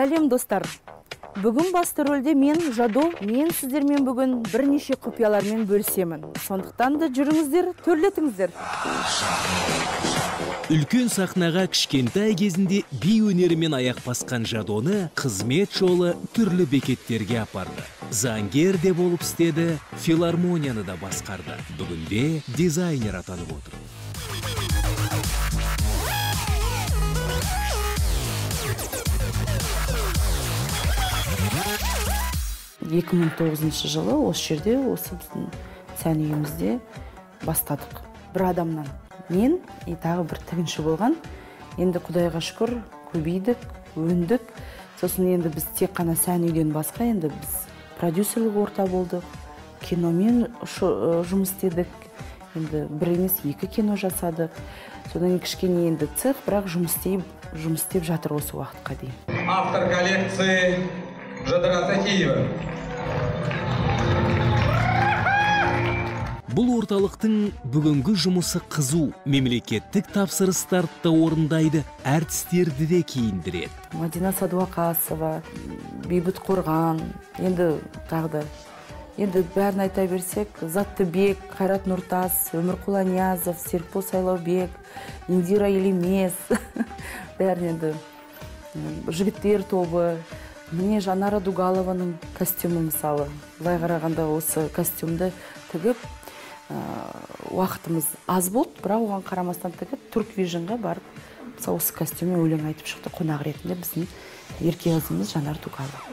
Сәлем достар. Бүгін басты рөлде мен Жадо, мен сіздермен бүгін бірнеше құпиялармен бөлісемін. Сондықтан да жүріңіздер, төрлетіңіздер. Үлкен сахнаға кішкентай кезінде би өнерімен аяқ басқан Жадоны қызмет жолы түрлі бекеттерге апарды. Заңгер де болып істеді, филармонияны да басқарды. Бүгінде дизайнер атанып отыр. 2009 жылы осы жерде, осы біздің сән үйімізде бастадық. Бір адамнан мен тағы бір тігінші болған. Енді Құдайға шүкір көбейдік, өндік. Сосын енді біз тек қана сән үйден басқа, енді біз продюсерлік орта болдық. Киномен жұмыс істедік. Енді бір емес екі кино жасадық. Содан кішкене енді цех, бірақ жұмыс істеп жатыр осы уақытқа дейін. Автор коллекции Жадыра Сахиева. Бұл орталықтың бүгінгі жұмысы қызу, мемлекеттік тапсырыстарды орындайды, әртістерді де киіндіреді. Мадина Садуақасова, Бейбіт Қорған, енді тағды. Енді бәрін айта берсек, Заттыбек, Қайрат Нұртас, Өмірқұл Аниязов, Серікбол Сайлаубек, Индира Елемес, бәрін енді жігіттер тобы. Міне Жанара Дугалованың костюмі мысалы. Былай қарағанда осы костюмді тігіп, уақытымыз аз болды, бірақ оған қарамастан тігіп, Турк Вижнға барып, осы костюмі өлең айтып шықты. Қонақ ретінде біздің ерке қызымыз Жанар Дугалова.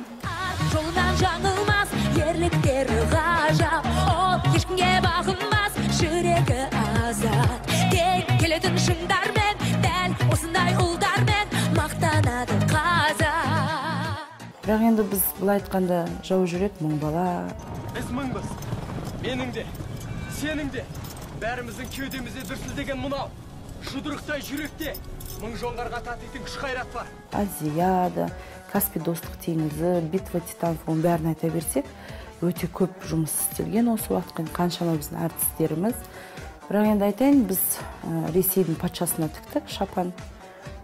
Жолынан жаңылмас, ерліктері ғажап, ол ешкімге бағынбас, жүрегі азат. Келетін шыңдармен, дәл осындай ұлдармен мақтанады қазақ. Бірақ енді біз былай айтқанда жау жүрек мың бала. Біз мыңбыз. Менің де, сенің де, бәріміздің кеудемізде дүрсілдеген мынау. Жұдырықтай жүректе мың жоңғарға татитын күш қайрат бар. Азияда, Каспий достық теңізі, битва титанов, оның бәрін айта берсек, өте көп жұмыс істелген осы уақытқа, қаншама біздің әртістеріміз. Бірақ енді айтайын, біз Ресейдің патшасына тіктік шапан.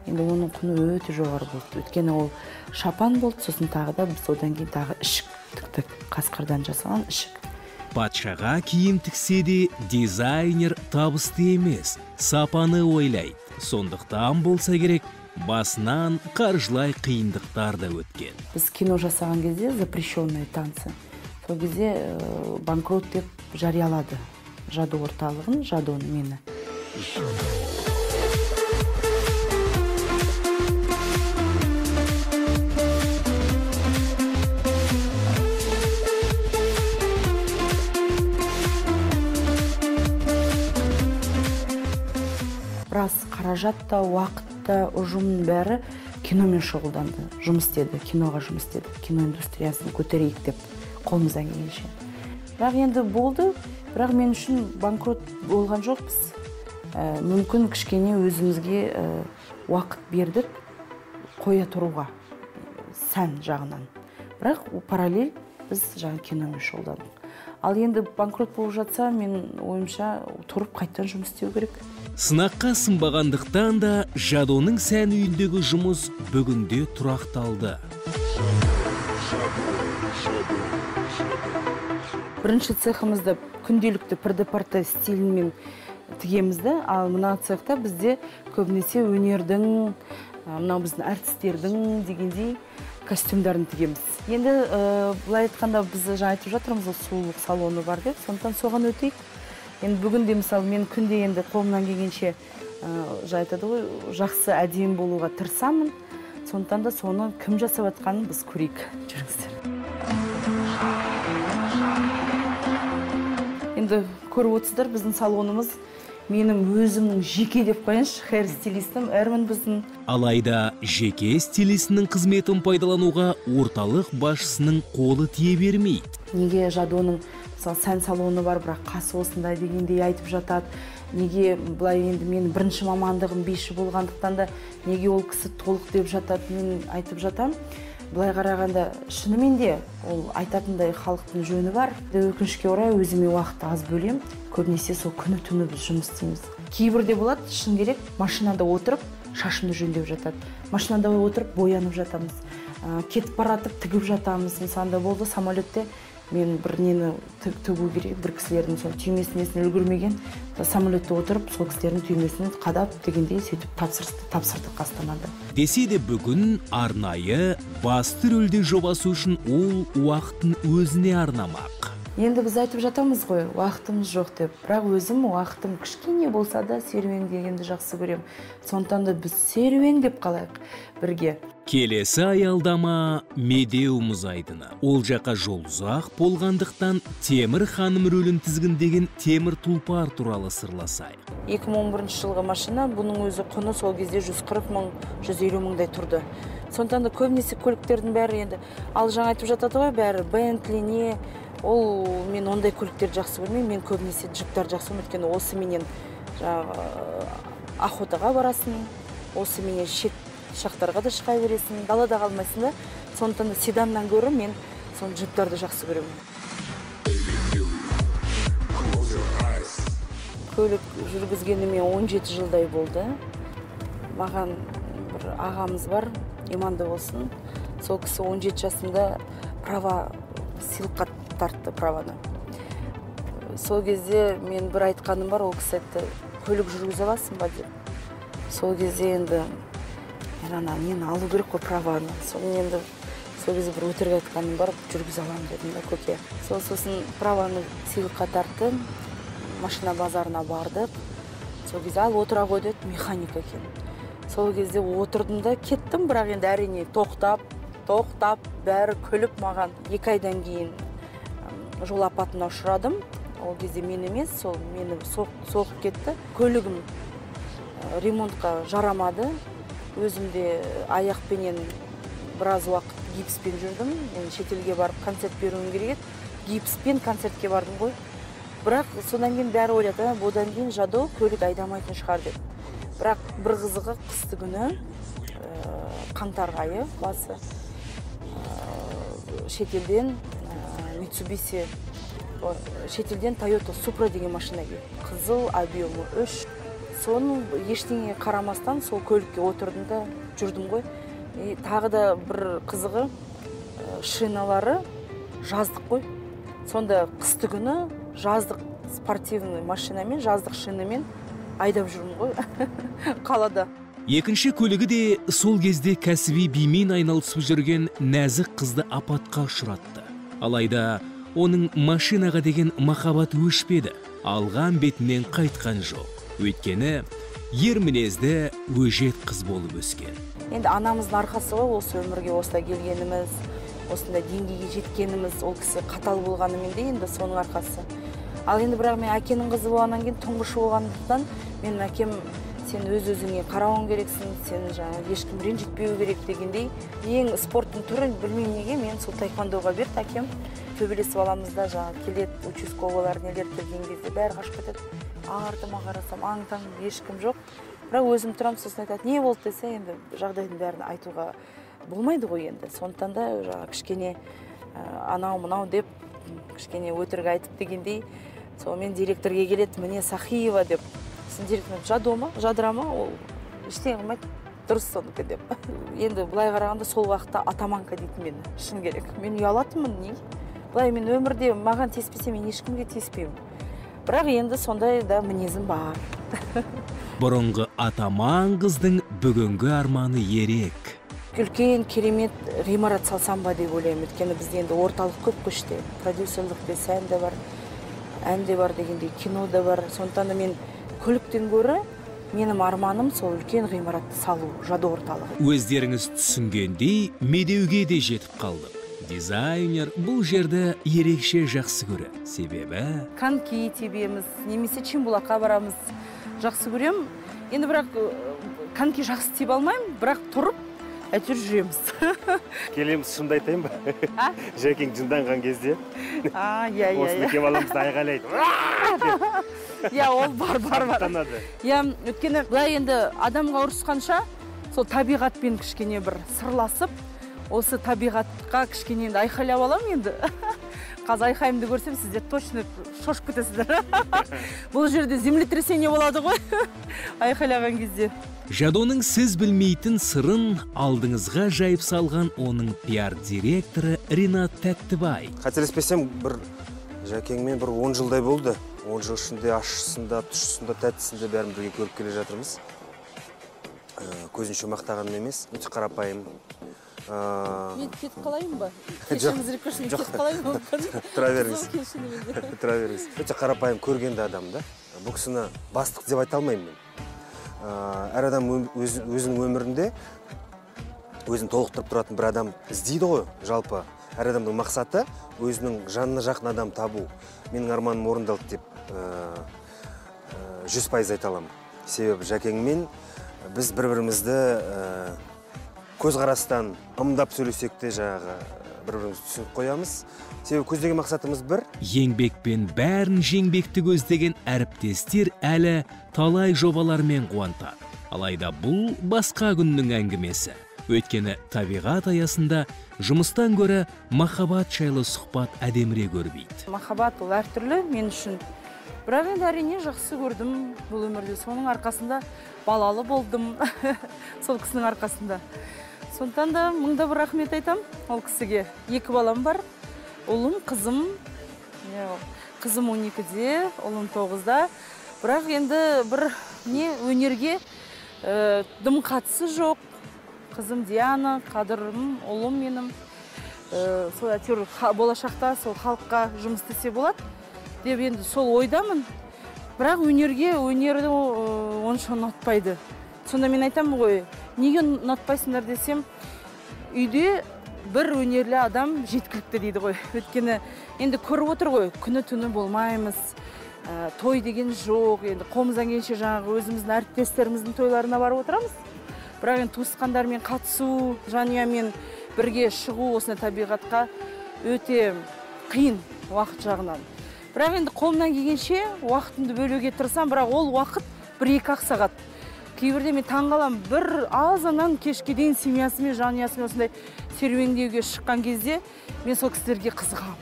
Енді оның құны өте жоғары болды. Өткені ол шапан болды, сосын тағы да біз одан кейін тағы ішік тіктік, қасқырдан жасалған ішік. Патшаға киім тіксе де дизайнер табысты емес, сапаны ойлайды. Сондықтан болса керек, басынан қаржылай қиындықтар да өткен. Біз кино жасаған кезде запрещенные танцы. Сол кезде банкрот деп жариялады Жадо орталығын, Жадоны мені. Біраз қаражатта, уақытта, ұжымның бәрі киномен шұғылданды, жұмыс істеді, киноға жұмыс істеді, кино индустриясын көтерейік деп қолымыздан келгенше. Бірақ енді болды, бірақ мен үшін банкрот болған жоқпыз. Мүмкін кішкене өзімізге уақыт бердік қоя тұруға, сән жағынан. Бірақ параллель біз жаңа киномен шұғылдандық. Ал енді банкрот болып жатса, мен ойымша тұрып қайттан жұмыс істеу керек. Сынаққа сынбағандықтан да Жадоның сән үйіндегі жұмыс бүгінде тұрақталды. Бірінші цехымызда күнделікті пірді-парты стилімен тігемізді, ал мына цехта бізде көбінесе өнердің, мынау біздің әртістердің дегендей костюмдарын тігеміз. Енді бұлай айтқанда біз жаңа айтып жатырмыз, сұлулық салоны бар деп, сондықтан соған өтейік. Енді бүгінде мысалы мен күнде енді қолымнан келгенше айтады ғой, жақсы әдемі болуға тырысамын. Сондықтан да соны кім жасап жатқанын біз көрейік. Жүріңіздер. Енді көріп отырсыздар, біздің салонымыз менің өзімнің жеке деп қояйыншы, хэр стилистім әрмін біздің. Алайда жеке стилистінің қызметін пайдалануға орталық басшысының қолы тие бермейді. Неге Жадоның сән салоны бар, бірақ қасы осындай дегендей айтып жатады. Неге бұлай енді мен бірінші мамандығым биші болғандықтан да неге ол кісі толық деп жатады, мен айтып жатам. Бұлай қарағанда шынымен де ол айтатындай халықтың жөні бар. Өкінішке орай өзіме уақытты аз бөлем. Көбінесе сол күні түні біз жұмыс істейміз. Кейбірде болады, шын керек, машинада отырып шашымды жөндеп жатады. Машинада отырып боянып жатамыз. кетіп баратып тігіп жатамыз. Мысалы болды самолетте мен бір нені тігу керек, бір кісілердің сол түймесінесін үлгермеген, самолетте отырып, сол кісілердің түймесін қадап дегендей сөйтіп тапсырдық Астанада. Десе де бүгін арнайы басты рөлде жобасы үшін ол уақытын өзіне арнамақ. Енді біз айтып жатамыз ғой, уақытымыз жоқ деп. Бірақ өзім уақытым кішкене болса да серуендегенді жақсы көрем. Сондықтан да біз серуендеп қалайық бірге. Келесі аялдама Медеу мұз айдыны. Ол жаққа жол ұзақ болғандықтан Темір ханым рөлін тізгіндеген Темір тұлпар туралы сырласайық. 2011 жылғы машина, бұның өзі құны сол кезде 140 мың, 150 мыңдай тұрды. Сондықтан да көбінесе көліктердің бәрі енді, ал жаңа айтып жатады ғой, бәрі Бентли не, ол мен ондай көліктерді жақсы көрмеймін, мен көбінесе джиптар жақсы көрмеймін, өйткені осы менен охотаға барасың, осы менен шет шақтарға да шыға бересің, далада қалмайсың да. Сондықтан да седаннан гөрі мен сон джиптарды жақсы көремін. Көлік жүргізгеніме 17 жылдай болды. Маған бір ағамыз бар, иманды болсын. Сол кісі 17 жасында права сыйлыққа тартты праваны. Сол кезде мен бір айтқаным бар, ол кісі айтты, көлік жүргізе аласың ба деп. Сол кезде енді мен алу керек қой праваны. Енді сол кезде бір өтірік айтқаным бар, жүргізе аламын дедім да, көке. Сосын праваны сыйлыққа тартты, машина базарына бардық. Сол кезде ал отыра ғой деді, механика екен. Сол кезде отырдым да кеттім, бірақ енді әрине тоқтап, бәрі күліп маған. 2 айдан кейін жол апатына ұшырадым. Ол кезде мен емес, сол мені соғып кетті. Көлігім ремонтқа жарамады. Өзімде аяқпенен біраз уақыт гипспен жүрдім. Мен шетелге барып концерт беруім керек еді. Гипспен концертке бардым ғой. Бірақ содан кейін бәрі ойлады, одан кейін Жадо көлік айдамайтын шығар деп. Бірақ бір қызығы қысты күні, қаңтар айы басы, шетелден Mitsubishi, шетелден Toyota Supra деген машина келді. Қызыл, объемы 3. Соның ештеңе қарамастан сол көлікке отырдым да жүрдім ғой. Тағы да бір қызығы шиналары жаздық қой. Сонда қысты күні жаздық спортивный машинамен, жаздық шинамен айдап жүрмін ғой қалада. Екінші көлігі де сол кезде кәсіби бимен айналысып жүрген нәзік қызды апатқа ұшыратты. Алайда оның машинаға деген махаббат өшпеді. Алған бетінен қайтқан жоқ. Өйткені ер мінезді өжет қыз болып өскен. Енді анамыздың арқасы ғой, осы өмірге осылай келгеніміз, осындай деңгейге жеткеніміз, ол кісі қатал болғанымен де енді соның арқасы. Ал енді бірақ мен әкенің қызы болғаннан кейін тұңғышы болғандықтан менің әкем сен өз-өзіңе қарауың керексің, сен ешкім ренжітпеу керек дегендей. Ең спорттың түрін білмеймін неге мен сол таэквондоға берді әкем. Төбелесіп аламыз да келеді, участковыйлар нелер келген кезде бәрі қашып кетеді. Артыма қарасам, аң-таң ешкім жоқ. Бірақ өзім тұрам, сосын айтады, не болды десе, енді жағдайдың бәрін айтуға болмайды ғой енді. Сондықтан да кішкене анау-мынау деп, кішкене өтірік айтып дегендей, сол мен директорге келеді, міне Сахиева деп. Сен директор Жадо ма, Жадыра ма, ол ештеңе қылмайды, дұрыс соныкі деп. Енді былай қарағанда сол уақытта атаманка дейтін мені, шын керек. Мен ұялатынмын, не? Былай мен өмірде маған теспесе, мен ешкімге теспеймін. Бірақ енді сондай да мінезім бар. Бұрынғы атаман қыздың бүгінгі арманы ерек. Үлкен керемет ғимарат салсам ба деп ойлаймын. Өйткені бізде енді орталық көп көште. Продюсерлік те, сән де бар, ән де бар дегендей, кино да бар. Сондықтан да мен көліктен гөрі менің арманым сол үлкен ғимаратты салу, Жадо орталығы. Өздеріңіз түсінгендей, Медеуге де жетіп қалды. Дизайнер бұл жерді ерекше жақсы көреді. Себебі коньки тебеміз, немесе Чембулаққа барамыз, жақсы көрем. Енді бірақ коньки жақсы тебе алмаймын, бірақ тұрып әйтеуір жүреміз. Келеміз, шынды айтайын ба? Жәкең жынданған кезде. Осыны кем аламызды айғайлайды. Ол бар. Өткені бұлай енді адамға ұрысқанша, сол табиғатпен кішкене бір сырласып, осы табиғатқа кішкене енді айқайлап алам енді. Қазір айқайымды көрсем, сіздер точно шошып кетесіздер. Бұл жерде землетрясение болады ғой, айқайлаған кезде. Жадоның сіз білмейтін сырын алдыңызға жайып салған оның пиар директоры Ринат Тәттібай. Қателеспесем, бір Жәкеңмен бір 10 жылдай болды. 10 жыл ішінде ащысында, тұщысында, тәттісінде бәрін бірге көріп келе жатырмыз. Көзін шөмақтағаным емес, өте қарапайым. Мен кетіп қалайын ба? Жоқ, тұра беріңіз. Өте қарапайым көргенді адам да. Бұл кісіні бастық деп айта алмаймын мен. Әр адам өзінің өмірінде өзін толықтырып тұратын бір адам іздейді ғой, жалпы. Әр адамның мақсаты өзінің жанына жақын адам табу. Менің арманым орындалды деп 100% айта аламын. Себебі Жәкеңмен біз бір-бірімізді көзқарастан ымдап сөйлесек те жаңағы бір-бірімізді түсініп қоямыз. Себебі көздеген мақсатымыз бір. Еңбекпен бәрін жеңбекті көздеген әріптестер әлі талай жобалармен қуантады. Алайда бұл басқа күннің әңгімесі. Өйткені табиғат аясында жұмыстан көрі махаббат жайлы сұхбат әдеміре көрбейді. Махаббат ол әртүрлі мен үшін. Бірақ енді әрине жақсы көрдім бұл өмірде. Соның арқасында балалы болдым. Сол кісінің арқасында. Сондықтан да мыңда бір рахмет айтам ол кісіге. 2 балам бар. Ұлым, қызым. Қызым 12-де, ұлым 9-да. Бірақ енді бір өнерге дым қатысы жоқ. Қызым Диана, қадырым, ұлым менің. Сол әйтеуір болашақта сол халыққа жұмыс істесе болады деп енді сол ойдамын. Бірақ өнерді онша ұнатпайды. Сонда мен айтамын ғой, неге ұнатпайсыңдар десем, үйде бір өнерлі адам жеткілікті дейді ғой. Өйткені енді көріп отыр ғой, күні-түні болмаймыз. Той деген жоқ. Енді қолымыздан келгенше жаңағы өзіміздің әріптестеріміздің тойларына барып отырамыз. Бірақ енді туысқандармен қатысу, жанұямен бірге шығу осындай табиғатқа өте қиын уақыт жағынан. Бірақ енді қолымнан келгенше уақытымды бөлуге тырысам, бірақ ол уақыт 1-2 сағат. Кейбірде мен таңғалам, бір азаннан кешке дейін семьясымен, жанұясымен осындай серуендеуге шыққан кезде мен сол кісілерге қызығамын.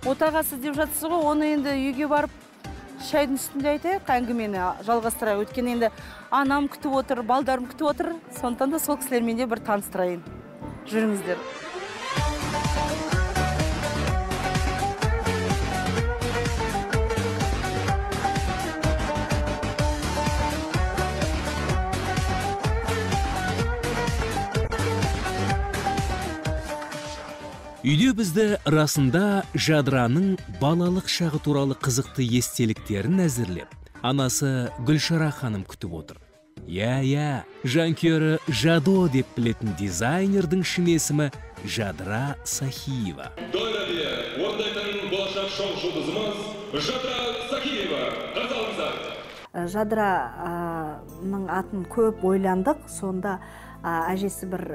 Отағасы деп жатсыз ғой, оны енді үйге барып шайдың үстінде айтайық, әңгімені жалғастырайық. Өйткені енді анам күтіп отыр, балдарым күтіп отыр. Сондықтан да сол кісілермен де бір таныстырайын. Жүріңіздер. Үйде бізді расында Жадыраның балалық шағы туралы қызықты естеліктерін әзірлеп, анасы Гүлшара ханым күтіп отыр. Жанкүйері Жадо деп білетін дизайнердің шын есімі Жадыра Сахиева. Дойлабе, орындайтын болашақ шоу жұлдызымыз Жадыра Сахиева. Қазалыңыздар. Жадыраның атын көп ойландық, сонда әжесі бір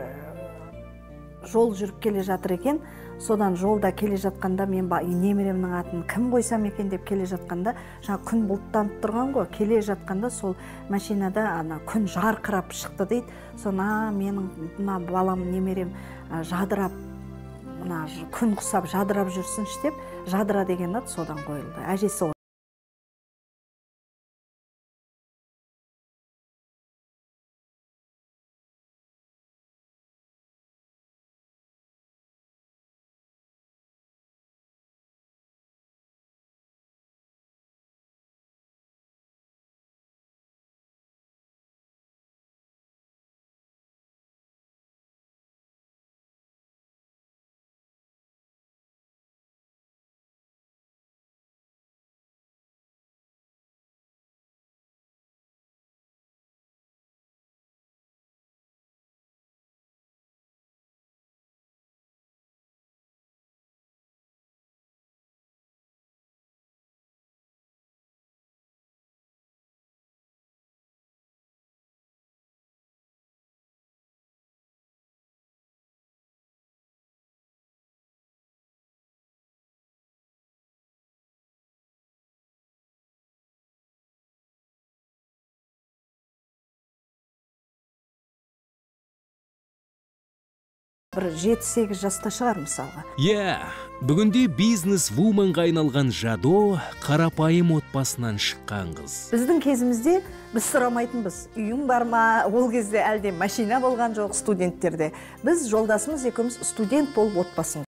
жол жүріп келе жатыр екен. Содан жолда келе жатқанда мен немеремнің атын кім қойсам екен деп келе жатқанда, жаңа күн бұлттанып тұрған ғой, келе жатқанда сол машинада күн жарқырап шықты дейді. Соны менің балам, немерем жадырап, күн құсап жадырап жүрсінші деп, Жадыра деген ат содан қойылды. Әжесі бір 7-8 жаста шығар мысалға. Бүгінде бизнес-вуменға айналған Жадо қарапайым отбасынан шыққан қыз. Біздің кезімізде біз сұрамайтынбыз. Үйің бар ма? Ол кезде әлде машина болған жоқ студенттерде. Біз жолдасымыз екеуміз студент болып отбасын.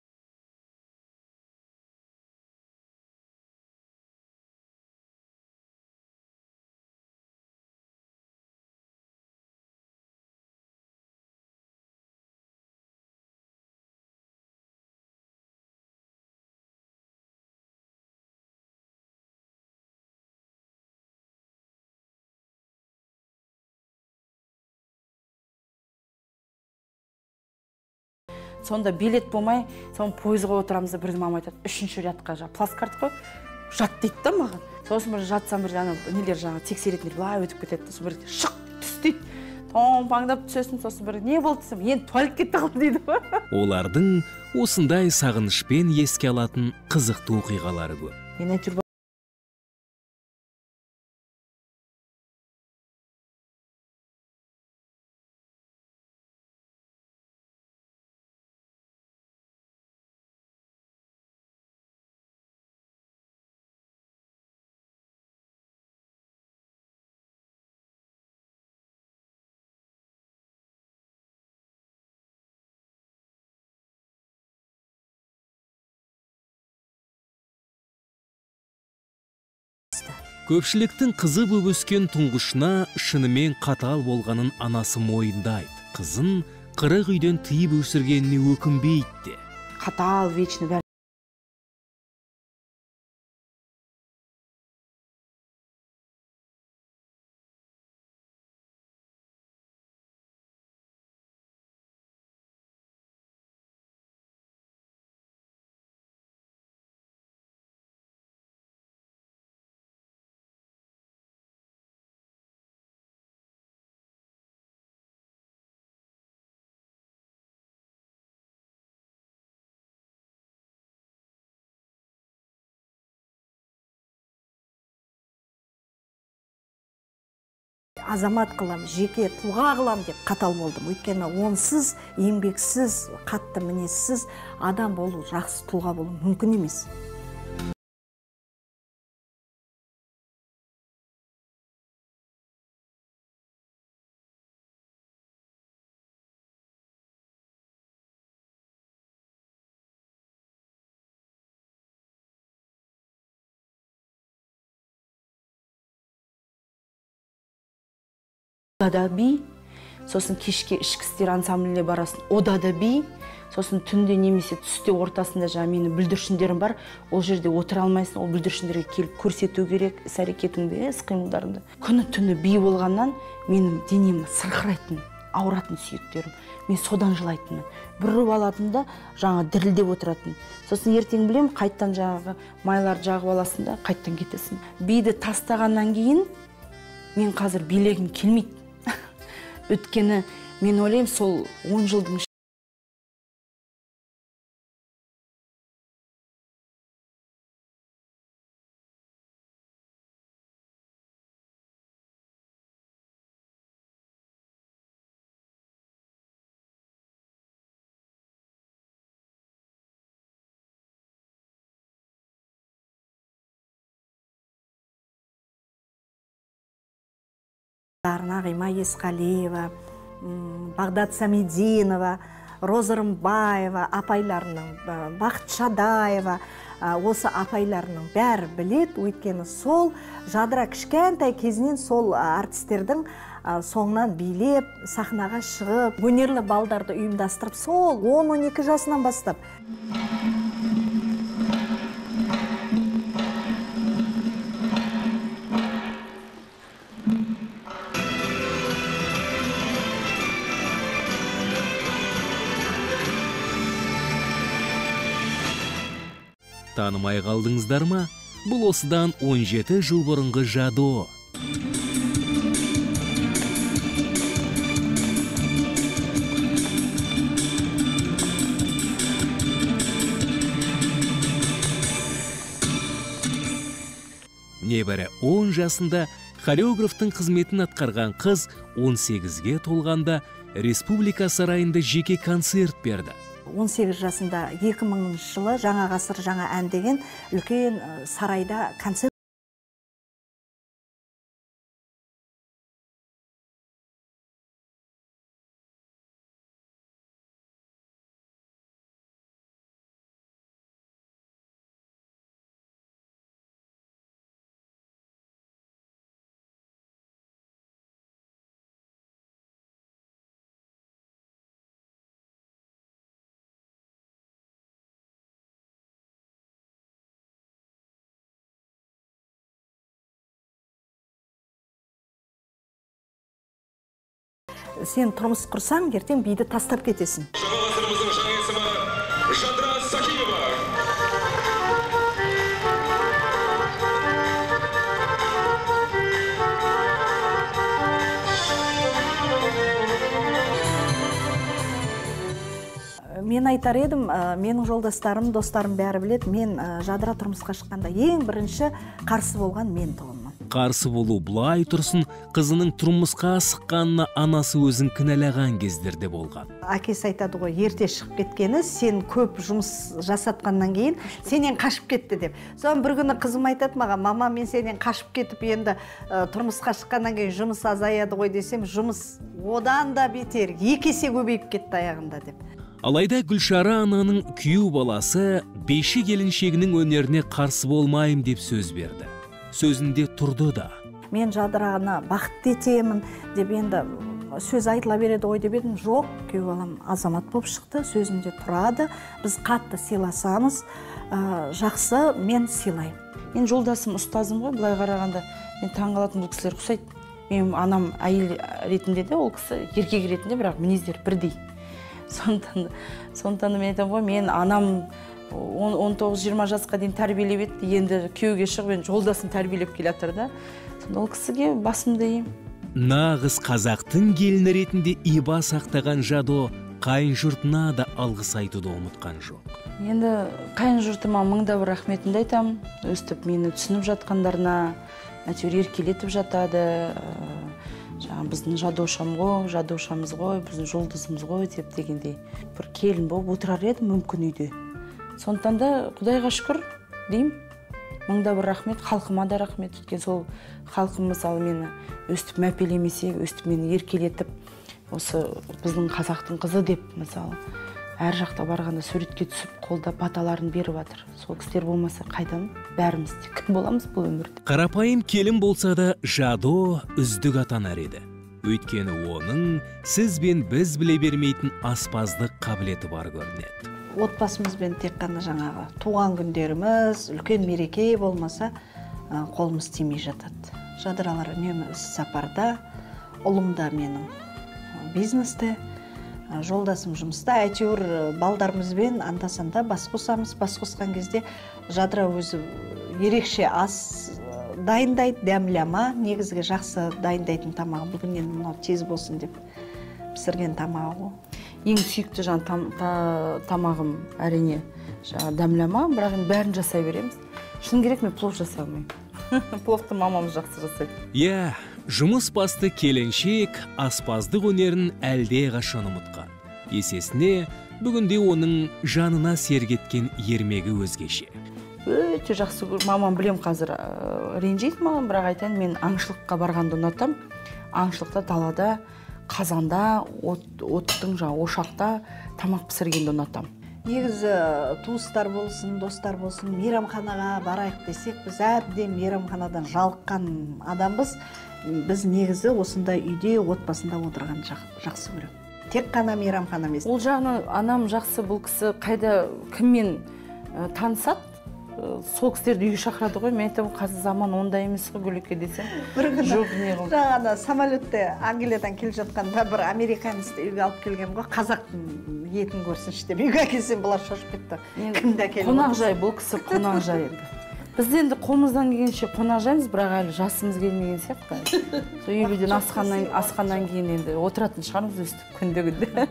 Сонда билет болмай, сон пойызға отырамыз да бірден мама айтады, 3-ші рядқа плацкарт қой, жат дейді да маған. Сосын бір жатсам бір нелер тексеретіндер былай өтіп кетеді. Сосын бір шық түс дейді. Томпаңдап түсесің, сосын бір не болды десем, енді туалетке тығылды дейді. Олардың осындай сағынышпен еске алатын қызықты оқиғалары көп. Көпшіліктің қызы болып өскен тұңғышына шынымен қатал болғанын анасы мойындайды. Қызын 40 үйден тыйып өсіргеніне өкінбейді де. Қатал, вечный бәрі. Азамат қылам, жеке тұлға қылам деп қатал болдым. Өйткені онсыз, еңбексіз, қатты мінезсіз адам болу, жақсы тұлға болу мүмкін емес. Ода да би, сосын кешке ішкі істер ансамбліне барасын, ода да би, сосын түнде немесе түсте ортасында менің бүлдіршіндерім бар, ол жерде отыра алмайсың, ол бүлдіршіндерге келіп көрсету керек іс-әрекетіңді, іс-қимылдарыңды. Күні түні би болғаннан менің денем сырқырайтын, ауыратын сүйектерім. Мен содан жылайтынмын. Бүріп алатын да дірілдеп отыратын. Сосын ертең білем, қайттан майлар жағып аласың да, қайттан кетесің. Биді тастағаннан кейін мен қазір билегім келмейді. Өткені мен ойлаймын сол 10 жылдың Нағима Есқалиева, Бағдат Самединова, Роза Рымбаева, апайларының, Бақыт Шадаева, осы апайларының бәрі білет, өйткені сол жадыра кішкентай кезінен сол артистердің соңынан билеп, сахнаға шығып, өнерлі балдарды ұйымдастырып, сол 10-12 жасынан бастап. Танымай қалдыңыздар ма? Бұл осыдан 17 жыл бұрынғы Жадо. Небәрі 10 жасында хореографтың қызметін атқарған қыз 18-ге толғанда республика сарайында жеке концерт берді. 18 жасында 2000 жылы жаңа ғасыр жаңа ән деген үлкен сарайда концерт. Сен тұрмыс құрсаң, ертең биді тастап кетесің. Жаңа ғасырымыздың жаңа есімі Жадыра Сахиева. Мен айтар едім, менің жолдастарым, достарым бәрі біледі, мен Жадыра тұрмысқа шыққанда ең бірінші қарсы болған мен тұғынмын. Қарсы болу бұлай тұрсын, қызының тұрмысқа асыққанына анасы өзін кінәлаған кездерде болған. Әкесі айтады ғой, ерте шығып кеткені, сен көп жұмыс жасатқаннан кейін сенен қашып кетті деп. Соған бір күні қызым айтады маған, мама, мен сенен қашып кетіп, енді тұрмысқа шыққаннан кейін жұмыс азаяды ғой десем, жұмыс одан да бетер, 2 есе көбейіп кетті аяғында деп. Алайда Гүлшара ананың күйеу баласы беші келіншегінің өнеріне қарсы болмайым деп сөз берді. Сөзінде тұрды да. Мен Жадыраны бақытты етемін деп енді сөз айтыла береді ғой деп едім. Жоқ, күйеу балам азамат болып шықты, сөзінде тұрады. Біз қатты сыйласамыз, жақсы, мен сыйлаймын. Мен жолдасым, ұстазым ғой, былай қарағанда. Мен таңғалатын бұл кісілер ұқсайды. Мен анам әйел ретінде де, ол кісі еркек ретінде, бірақ мінездер бірдей. Сондықтан мен айтамын ғой, мен анам 19-20 жасқа дейін тәрбиелеп еді, енді күйеуге шығып жолдасын тәрбиелеп келе жатыр да. Сонда ол кісіге басымды иемін. Нағыз қазақтың келіні ретінде иба сақтаған Жадо қайын жұртына да алғыс айтуды ұмытқан жоқ. Енді қайын жұртыма мыңда бір рахметімді айтамын. Өстіп мені түсініп жатқандарына, әйтеуір еркелетіп жатады. Біздің жадошамыз ғой, біздің жұлдызымыз ғой деп дегендей. Бір келін болып отырар еді мүмкін үйде. Сондықтан да Құдайға шүкір деймін. Мыңда бір рахмет, халқыма да рахмет. Өткен сол халқым мысалы мені өстіп мәпелемесе, өстіп мені еркелетіп, осы біздің қазақтың қызы деп мысалы әр жақта барғанда суретке түсіп, қолда баталарын беріп жатыр. Сол кісілер болмаса қайдан бәріміз кім боламыз бұл өмірде? Қарапайым келін болса да Жадо үздік атанар еді. Өйткені оның сіз бен біз біле бермейтін аспаздық қабілеті бар көрінеді. Отбасымызбен тек қана жаңағы туған күндеріміз, үлкен мереке болмаса қолымыз тимей жатады. Жадыралар үнемі іс сапарда, ұлым да менің бизнесте, жолдасым жұмыста. Әйтеуір балдарымызбен анда-санда бас қосамыз. Бас қосқан кезде Жадыра өзі ерекше ас дайындайды, дәмлама, негізгі жақсы дайындайтын тамағы. Бүгін енді мынау тез болсын деп пісірген тамағы ғой. Ең сүйікті тамағым әрине дәмлама, бірақ бәрін жасай береміз. Шын керек, мен плов жасай алмаймын. Пловты мамамыз жақсы жасайды. Жұмыс басты келіншек аспаздық өнерін әлде қашан ұмытқан. Есесіне, бүгінде оның жанына сергеткен ермегі өзгеше. Өте жақсы, мамам білем қазір ренжейді маған, бірақ айтайын, мен аңшылыққа барғанды ұнатам. Аңшылықта далада, қазанда, оттың ошақта тамақ пісіргенді ұнатам. Негізі туыстар болсын, достар болсын, мейрамханаға барайық десек, біз әбден мейрамханадан жалыққан адамбыз. Біз негізі осындай үйде, отбасында отырған жақсы көрем. Тек қана мейрамхана емес. Ол жағынан анам жақсы, бұл кісі қайда кіммен танысады, сол кісілерді үйге шақырады ғой. Мен айтамын, қазір заман ондай емес қой, Гүлеке десем. Бір күні жаңағыда самолетте Англиядан келе жатқанда бір американецті үйге алып келген ғой, қазақтың етін көрсінші деп. Үйге әкелсем бұлар шошып кетті. Кімді әкеліп? Қонақжай, бұл кісі қонақжай енді. Біз енді қолымыздан келгенше қонақжаймыз, бірақ әлі жасымыз келмеген сияқты. Сол үйден асқаннан кейін енді отыратын шығармыз өстіп күнде-күнде.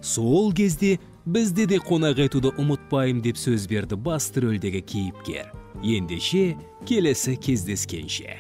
Сол кезде бізде де қонақ етуді ұмытпайым деп сөз берді басты рөлдегі кейіпкер. Ендеше келесі кездескенше.